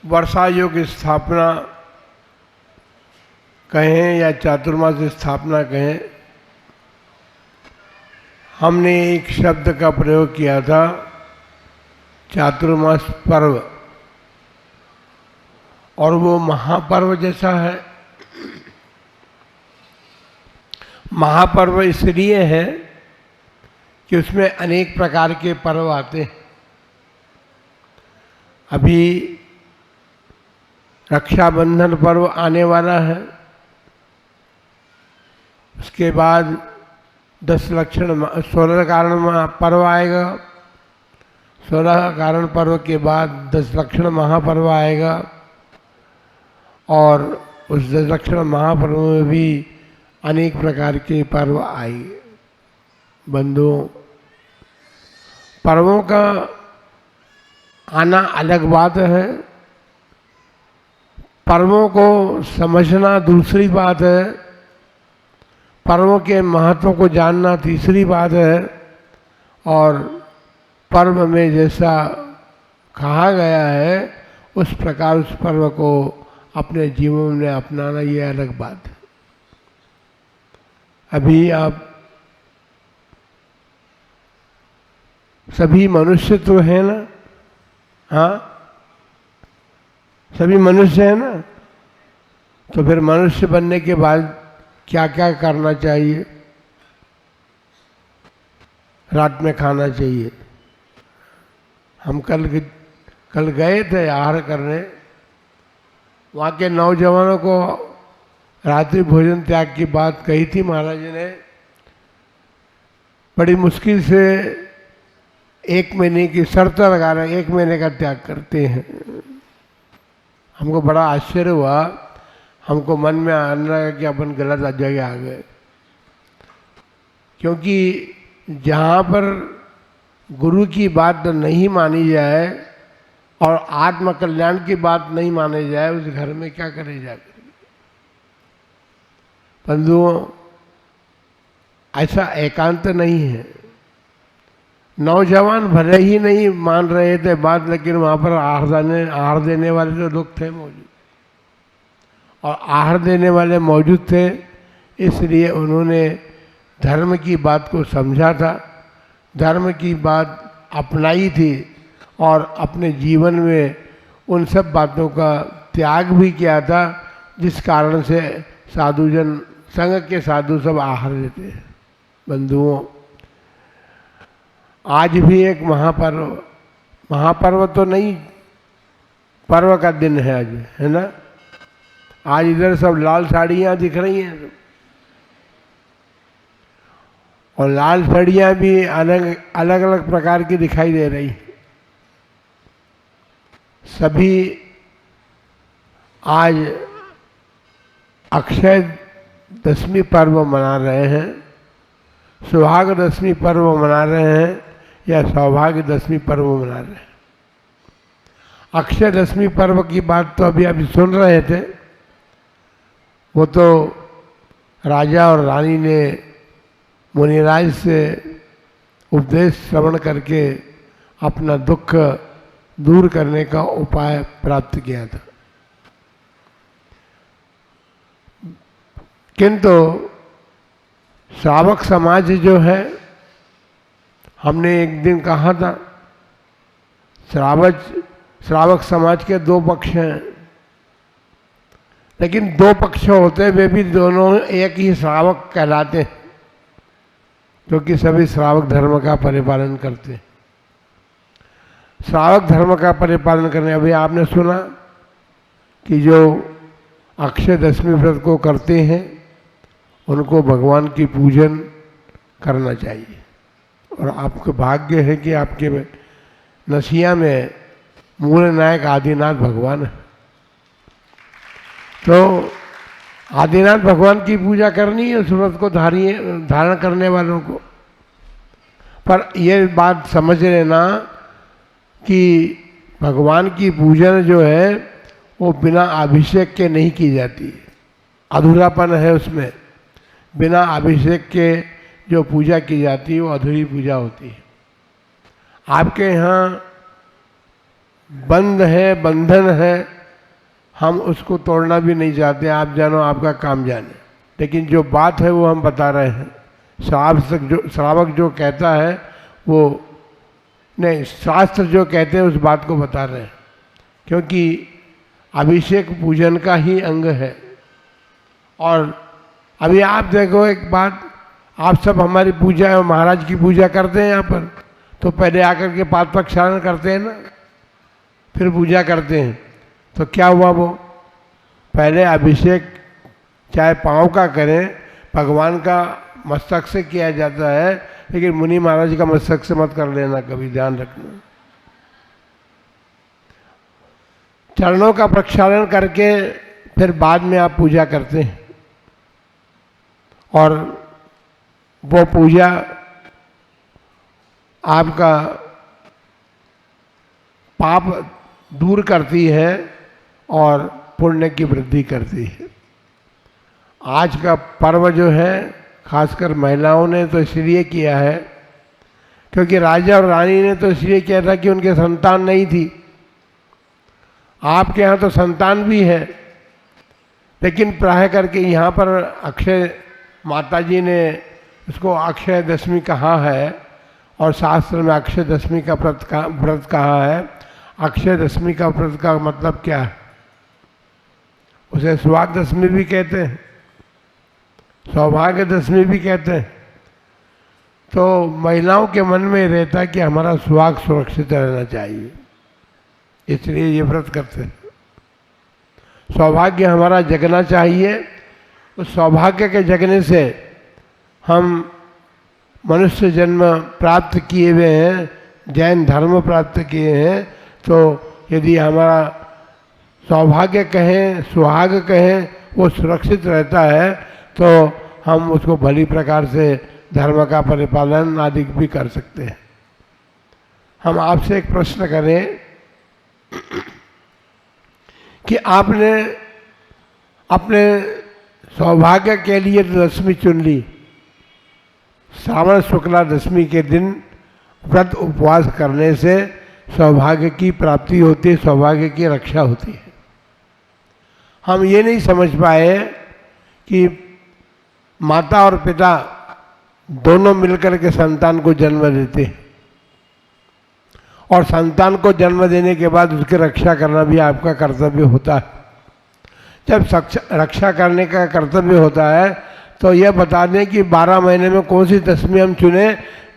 वर्षा योग की स्थापना कहें या चातुर्मास की स्थापना कहें, हमने एक शब्द का प्रयोग किया था, चातुर्मास पर्व, और वो महापर्व जैसा है। महापर्व इसलिए है कि उसमें अनेक प्रकार के पर्व आते हैं। अभी रक्षाबंधन पर्व आने वाला है, उसके बाद 10 लक्षण 16 कारण पर्व आएगा, 16 कारण पर्व के बाद 10 लक्षण महापर्व आएगा, और उस 10 लक्षण महापर्व में भी अनेक प्रकार के पर्व आएंगे। बंधुओं, पर्वों का आना अलग बात है, पर्वों को समझना दूसरी बात है, पर्वों के महत्व को जानना तीसरी बात है, और पर्व में जैसा कहा गया है उस प्रकार उस पर्व को अपने जीवन में अपनाना, ये अलग बात है। अभी आप सभी मनुष्य तो हैं ना? हाँ, सभी मनुष्य हैं ना? तो फिर मनुष्य बनने के बाद क्या क्या करना चाहिए? रात में खाना चाहिए। हम कल गए थे आहार करने, वहाँ के नौजवानों को रात्रि भोजन त्याग की बात कही थी महाराज जी ने। बड़ी मुश्किल से 1 महीने की शर्त लगा रहे, 1 महीने का त्याग करते हैं। हमको बड़ा आश्चर्य हुआ, हमको मन में आने लगा कि अपन गलत जगह आ गए, क्योंकि जहाँ पर गुरु की बात नहीं मानी जाए और आत्म कल्याण की बात नहीं मानी जाए, उस घर में क्या करे जाकर। बंधुओं, ऐसा एकांत नहीं है। नौजवान भले ही नहीं मान रहे थे बात, लेकिन वहाँ पर आहार देने वाले तो लोग थे मौजूद, और आहार देने वाले मौजूद थे, इसलिए उन्होंने धर्म की बात को समझा था, धर्म की बात अपनाई थी, और अपने जीवन में उन सब बातों का त्याग भी किया था, जिस कारण से साधुजन संघ के साधु सब आहार लेते हैं। बंधुओं, आज भी एक महापर्व तो नहीं, पर्व का दिन है आज, है ना? आज इधर सब लाल साड़ियाँ दिख रही हैं, और लाल साड़ियाँ भी अलग अलग प्रकार की दिखाई दे रही। सभी आज अक्षय दशमी पर्व मना रहे हैं, सुहाग दशमी पर्व मना रहे हैं, या सौभाग्य दशमी पर्व मना रहे हैं। अक्षय दशमी पर्व की बात तो अभी सुन रहे थे, वो तो राजा और रानी ने मुनिराज से उपदेश श्रवण करके अपना दुख दूर करने का उपाय प्राप्त किया था। किंतु श्रावक समाज जो है, हमने एक दिन कहा था, श्रावक समाज के 2 पक्ष हैं, लेकिन 2 पक्ष होते वे भी दोनों एक ही श्रावक कहलाते हैं, क्योंकि सभी श्रावक धर्म का परिपालन करते हैं। श्रावक धर्म का परिपालन करने, अभी आपने सुना कि जो अक्षय दशमी व्रत को करते हैं उनको भगवान की पूजन करना चाहिए, और आपको भाग्य है कि आपके नसिया में मूल नायक आदिनाथ भगवान है। तो आदिनाथ भगवान की पूजा करनी है उस व्रत को धारण करने वालों को। पर ये बात समझ लेना कि भगवान की पूजन जो है वो बिना अभिषेक के नहीं की जाती, अधूरापन है उसमें। बिना अभिषेक के जो पूजा की जाती है वो अधूरी पूजा होती है। आपके यहाँ बंद है, बंधन है, हम उसको तोड़ना भी नहीं चाहते, आप जानो आपका काम जाने। लेकिन जो बात है वो हम बता रहे हैं। श्रावक जो कहता है वो नहीं, शास्त्र जो कहते हैं उस बात को बता रहे हैं, क्योंकि अभिषेक पूजन का ही अंग है। और अभी आप देखो एक बात, आप सब हमारी पूजा और महाराज की पूजा करते हैं यहाँ पर, तो पहले आकर के पाद प्रक्षालन करते हैं ना, फिर पूजा करते हैं। तो क्या हुआ, वो पहले अभिषेक चाहे पाँव का करें, भगवान का मस्तक से किया जाता है, लेकिन मुनि महाराज का मस्तक से मत कर लेना, कभी ध्यान रखना। चरणों का प्रक्षालन करके फिर बाद में आप पूजा करते हैं, और वो पूजा आपका पाप दूर करती है और पुण्य की वृद्धि करती है। आज का पर्व जो है खासकर महिलाओं ने तो इसलिए किया है क्योंकि राजा और रानी ने तो इसलिए किया था कि उनके संतान नहीं थी। आपके यहाँ तो संतान भी है, लेकिन प्राय करके यहाँ पर अक्षय माता जी ने इसको अक्षय दशमी कहा है, और शास्त्र में अक्षय दशमी का व्रत कहा है। अक्षय दशमी का व्रत का मतलब क्या है? उसे सुहाग दशमी भी कहते हैं, सौभाग्य दशमी भी कहते हैं। तो महिलाओं के मन में रहता है कि हमारा सुहाग सुरक्षित रहना चाहिए, इसलिए ये व्रत करते हैं। सौभाग्य हमारा जगना चाहिए, उस सौभाग्य के जगने से हम मनुष्य जन्म प्राप्त किए हुए हैं, जैन धर्म प्राप्त किए हैं। तो यदि हमारा सौभाग्य कहें, सुहाग कहें, वो सुरक्षित रहता है, तो हम उसको भली प्रकार से धर्म का परिपालन आदि भी कर सकते हैं। हम आपसे एक प्रश्न करें कि आपने अपने सौभाग्य के लिए दशमी चुन ली। श्रावण शुक्ला दशमी के दिन व्रत उपवास करने से सौभाग्य की प्राप्ति होती है, सौभाग्य की रक्षा होती है। हम ये नहीं समझ पाए कि माता और पिता दोनों मिलकर के संतान को जन्म देते हैं, और संतान को जन्म देने के बाद उसकी रक्षा करना भी आपका कर्तव्य होता है। जब रक्षा करने का कर्तव्य होता है तो यह बता दें कि 12 महीने में कौन सी दशमी हम चुने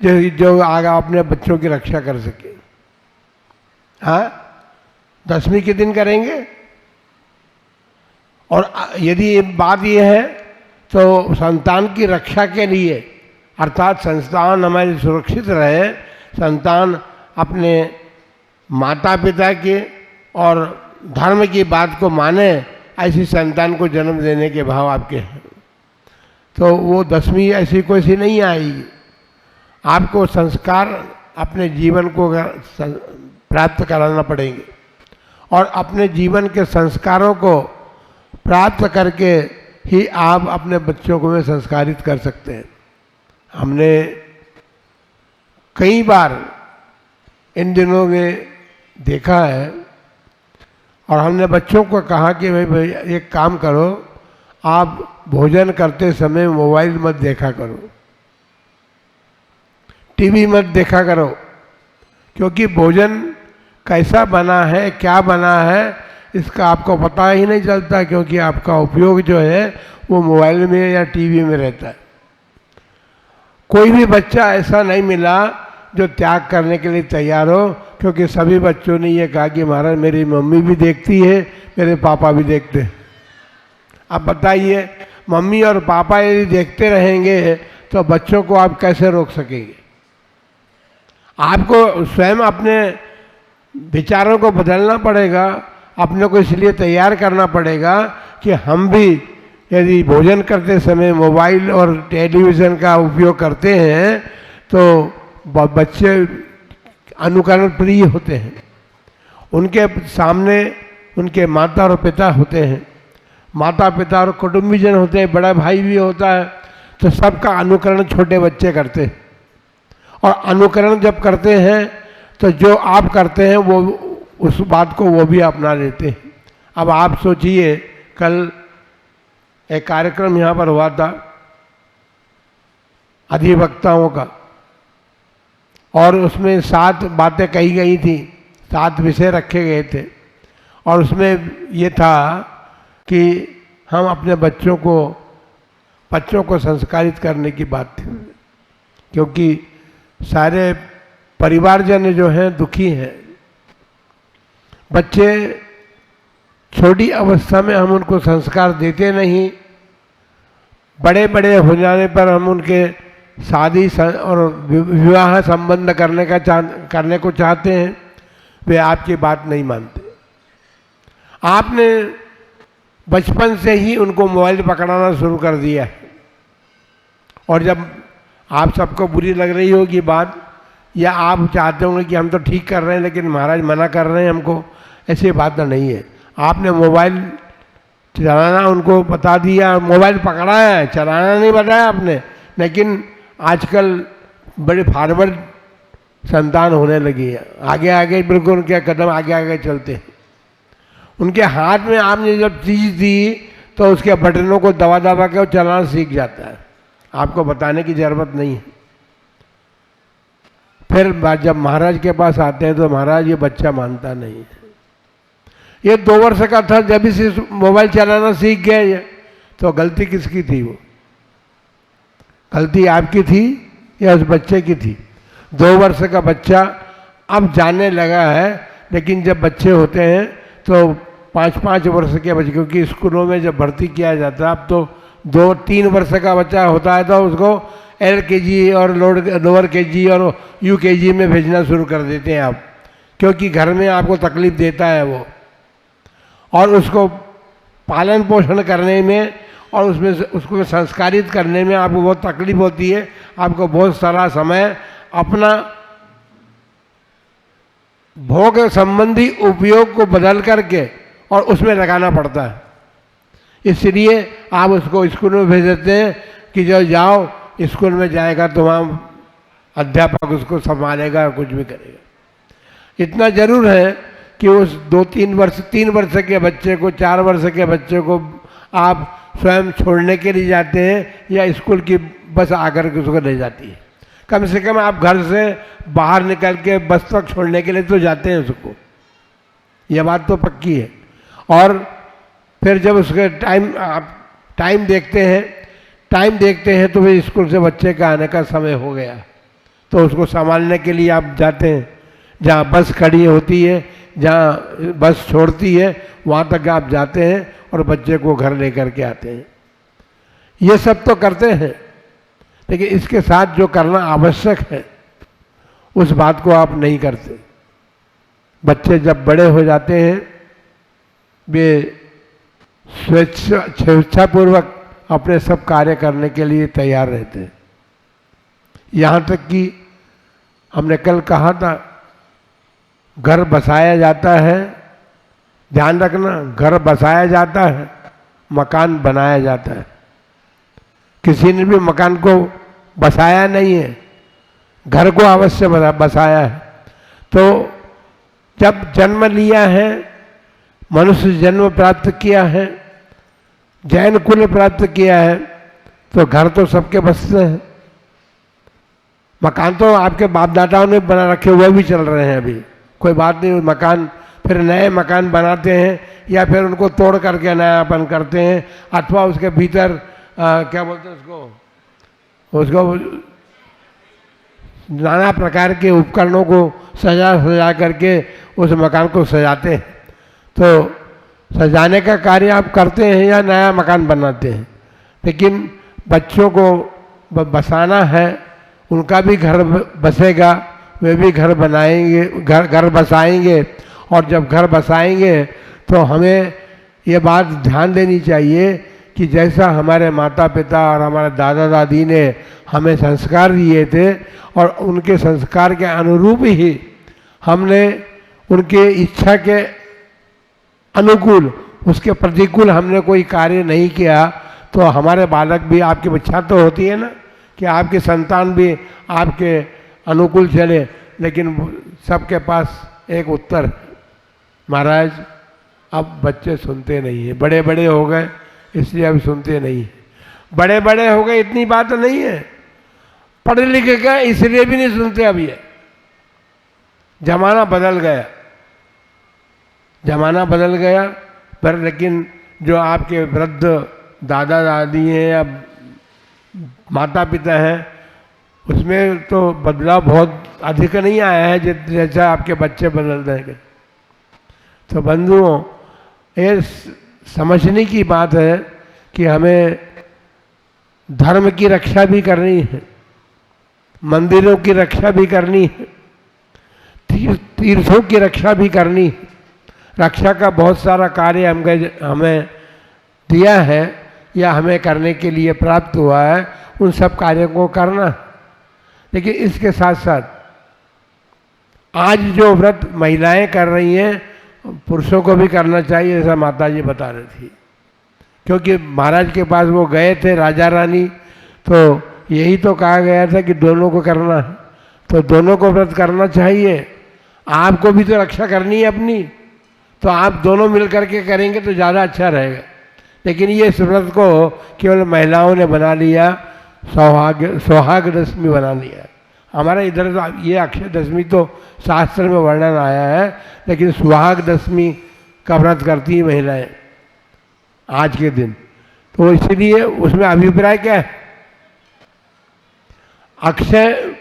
जो आगे अपने बच्चों की रक्षा कर सके। हाँ, दशमी के दिन करेंगे। और यदि बात यह है तो संतान की रक्षा के लिए, अर्थात संतान हमारी सुरक्षित रहे, संतान अपने माता पिता के और धर्म की बात को माने, ऐसी संतान को जन्म देने के भाव आपके हैं, तो वो दशमी ऐसी कोई सी नहीं आएगी। आपको संस्कार अपने जीवन को प्राप्त कराना पड़ेंगे, और अपने जीवन के संस्कारों को प्राप्त करके ही आप अपने बच्चों को में संस्कारित कर सकते हैं। हमने कई बार इन दिनों में देखा है, और हमने बच्चों को कहा कि भाई एक काम करो, आप भोजन करते समय मोबाइल मत देखा करो, टीवी मत देखा करो, क्योंकि भोजन कैसा बना है, क्या बना है, इसका आपको पता ही नहीं चलता, क्योंकि आपका उपयोग जो है वो मोबाइल में या टीवी में रहता है। कोई भी बच्चा ऐसा नहीं मिला जो त्याग करने के लिए तैयार हो, क्योंकि सभी बच्चों ने ये कहा कि महाराज मेरी मम्मी भी देखती है, मेरे पापा भी देखते हैं। अब बताइए, मम्मी और पापा यदि देखते रहेंगे तो बच्चों को आप कैसे रोक सकेंगे? आपको स्वयं अपने विचारों को बदलना पड़ेगा, अपने को इसलिए तैयार करना पड़ेगा कि हम भी यदि भोजन करते समय मोबाइल और टेलीविज़न का उपयोग करते हैं तो बच्चे अनुकरण प्रिय होते हैं। उनके सामने उनके माता और पिता होते हैं, माता पिता और कुटुंबीजन होते हैं, बड़ा भाई भी होता है, तो सबका अनुकरण छोटे बच्चे करते हैं। और अनुकरण जब करते हैं तो जो आप करते हैं वो उस बात को वो भी अपना लेते हैं। अब आप सोचिए, कल एक कार्यक्रम यहाँ पर हुआ था अधिवक्ताओं का, और उसमें 7 बातें कही गई थी, 7 विषय रखे गए थे, और उसमें ये था कि हम अपने बच्चों को संस्कारित करने की बात थी, क्योंकि सारे परिवारजन जो हैं दुखी हैं। बच्चे छोटी अवस्था में हम उनको संस्कार देते नहीं, बड़े बड़े हो जाने पर हम उनके शादी और विवाह संबंध करने को चाहते हैं, वे आपकी बात नहीं मानते। आपने बचपन से ही उनको मोबाइल पकड़ाना शुरू कर दिया है, और जब आप सबको बुरी लग रही होगी बात, या आप चाहते होंगे कि हम तो ठीक कर रहे हैं लेकिन महाराज मना कर रहे हैं हमको, ऐसी बात तो नहीं है। आपने मोबाइल चलाना उनको बता दिया, मोबाइल पकड़ाया है, चलाना नहीं बताया आपने। लेकिन आजकल बड़े फॉरवर्ड संतान होने लगी है, आगे आगे बिल्कुल उनके कदम आगे आगे चलते हैं। उनके हाथ में आपने जब चीज़ दी तो उसके बटनों को दबा दबा के वो चलाना सीख जाता है, आपको बताने की ज़रूरत नहीं है। फिर जब महाराज के पास आते हैं तो महाराज ये बच्चा मानता नहीं है, ये 2 वर्ष का था जब इसे मोबाइल चलाना सीख गया ये, तो गलती किसकी थी? वो गलती आपकी थी या उस बच्चे की थी? 2 वर्ष का बच्चा अब जानने लगा है, लेकिन जब बच्चे होते हैं तो 5-5 वर्ष के बच्चे, क्योंकि स्कूलों में जब भर्ती किया जाता है अब तो 2-3 वर्ष का बच्चा होता है तो उसको LKG और लोअर KG और UKG में भेजना शुरू कर देते हैं आप, क्योंकि घर में आपको तकलीफ देता है वो, और उसको पालन पोषण करने में और उसको संस्कारित करने में आपको बहुत तकलीफ होती है। आपको बहुत सारा समय अपना भोग संबंधी उपयोग को बदल करके और उसमें लगाना पड़ता है। इसलिए आप उसको स्कूल में भेज देते हैं कि जो जाओ, स्कूल में जाएगा तो वहाँ अध्यापक उसको संभालेगा, कुछ भी करेगा। इतना जरूर है कि उस 2-3 वर्ष 3 वर्ष के बच्चे को, 4 वर्ष के बच्चे को आप स्वयं छोड़ने के लिए जाते हैं या स्कूल की बस आकर के उसको ले जाती है। कम से कम आप घर से बाहर निकल के बस तक छोड़ने के लिए तो जाते हैं उसको, यह बात तो पक्की है। और फिर जब उसके आप टाइम देखते हैं तो फिर स्कूल से बच्चे का आने का समय हो गया, तो उसको संभालने के लिए आप जाते हैं, जहाँ बस खड़ी होती है, जहाँ बस छोड़ती है, वहाँ तक आप जाते हैं और बच्चे को घर लेकर के आते हैं। ये सब तो करते हैं, लेकिन इसके साथ जो करना आवश्यक है उस बात को आप नहीं करते। बच्चे जब बड़े हो जाते हैं वे स्वेच्छापूर्वक अपने सब कार्य करने के लिए तैयार रहते हैं। यहाँ तक कि हमने कल कहा था, घर बसाया जाता है, ध्यान रखना, घर बसाया जाता है, मकान बनाया जाता है। किसी ने भी मकान को बसाया नहीं है, घर को अवश्य बसाया है। तो जब जन्म लिया है, मनुष्य जन्म प्राप्त किया है, जैन कुल प्राप्त किया है, तो घर तो सबके बसते हैं। मकान तो आपके बाप दादाओं ने बना रखे, वो भी चल रहे हैं अभी, कोई बात नहीं। मकान फिर नए मकान बनाते हैं या फिर उनको तोड़ करके नयापन करते हैं, अथवा उसके भीतर क्या बोलते हैं उसको नाना प्रकार के उपकरणों को सजा करके उस मकान को सजाते हैं। तो सजाने का कार्य आप करते हैं या नया मकान बनाते हैं, लेकिन बच्चों को बसाना है, उनका भी घर बसेगा, वे भी घर बनाएंगे, घर बसाएंगे। और जब घर बसाएंगे तो हमें ये बात ध्यान देनी चाहिए कि जैसा हमारे माता पिता और हमारे दादा दादी ने हमें संस्कार दिए थे और उनके संस्कार के अनुरूप ही हमने उनके इच्छा के अनुकूल, उसके प्रतिकूल हमने कोई कार्य नहीं किया, तो हमारे बालक भी, आपकी इच्छा तो होती है ना कि आपकी संतान भी आपके अनुकूल चले, लेकिन सबके पास एक उत्तर, महाराज अब बच्चे सुनते नहीं हैं। बड़े बड़े हो गए इसलिए अब सुनते नहीं हैं। बड़े बड़े हो गए इतनी बात नहीं है, पढ़े लिखे गए इसलिए भी नहीं सुनते। अब ये जमाना बदल गया, जमाना बदल गया। पर लेकिन जो आपके वृद्ध दादा दादी हैं या माता पिता हैं उसमें तो बदलाव बहुत अधिक नहीं आया है जैसा आपके बच्चे बदल देंगे। तो बंधुओं, ये समझने की बात है कि हमें धर्म की रक्षा भी करनी है, मंदिरों की रक्षा भी करनी है, तीर्थों की रक्षा भी करनी है। रक्षा का बहुत सारा कार्य हमें दिया है या हमें करने के लिए प्राप्त हुआ है, उन सब कार्यों को करना। लेकिन इसके साथ साथ आज जो व्रत महिलाएं कर रही हैं पुरुषों को भी करना चाहिए, ऐसा माता जी बता रही थी। क्योंकि महाराज के पास वो गए थे राजा रानी, तो यही तो कहा गया था कि दोनों को करना है, तो दोनों को व्रत करना चाहिए। आपको भी तो रक्षा करनी है अपनी, तो आप दोनों मिल करके करेंगे तो ज़्यादा अच्छा रहेगा। लेकिन ये इस व्रत को केवल महिलाओं ने बना लिया, सुहाग दशमी बना लिया। हमारे इधर ये अक्षय दशमी तो शास्त्र में वर्णन आया है, लेकिन सुहाग दशमी का व्रत करती हैं महिलाएं आज के दिन। तो इसलिए उसमें अभिप्राय क्या है, अक्षय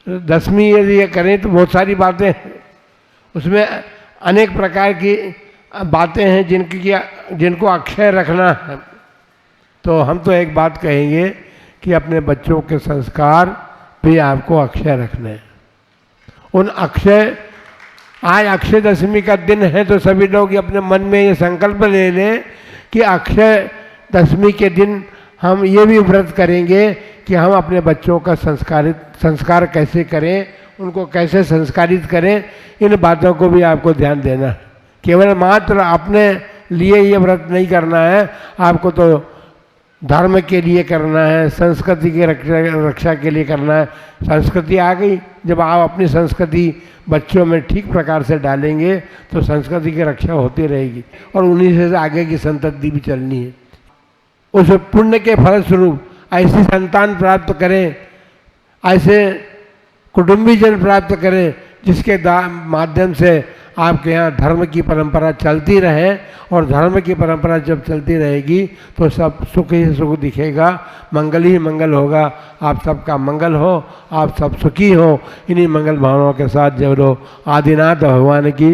दशमी यदि ये करें तो बहुत सारी बातें हैं, उसमें अनेक प्रकार की बातें हैं जिनको अक्षय रखना है। तो हम तो एक बात कहेंगे कि अपने बच्चों के संस्कार भी आपको अक्षय रखने हैं। उन अक्षय, आज अक्षय दशमी का दिन है तो सभी लोग अपने मन में ये संकल्प ले लें कि अक्षय दशमी के दिन हम ये भी व्रत करेंगे कि हम अपने बच्चों का संस्कार कैसे करें, उनको कैसे संस्कारित करें। इन बातों को भी आपको ध्यान देना है। केवल मात्र अपने लिए ये व्रत नहीं करना है, आपको तो धर्म के लिए करना है, संस्कृति की रक्षा के लिए करना है। संस्कृति आ गई, जब आप अपनी संस्कृति बच्चों में ठीक प्रकार से डालेंगे तो संस्कृति की रक्षा होती रहेगी और उन्हीं से आगे की संतति भी चलनी है। उस पुण्य के फलस्वरूप ऐसी संतान प्राप्त करें, ऐसे कुटुंबीजन प्राप्त करें जिसके माध्यम से आपके यहाँ धर्म की परंपरा चलती रहे। और धर्म की परंपरा जब चलती रहेगी तो सब सुख ही सुख दिखेगा, मंगल ही मंगल होगा। आप सबका मंगल हो, आप सब सुखी हो। इन्हीं मंगल भावनाओं के साथ जब आदिनाथ भगवान की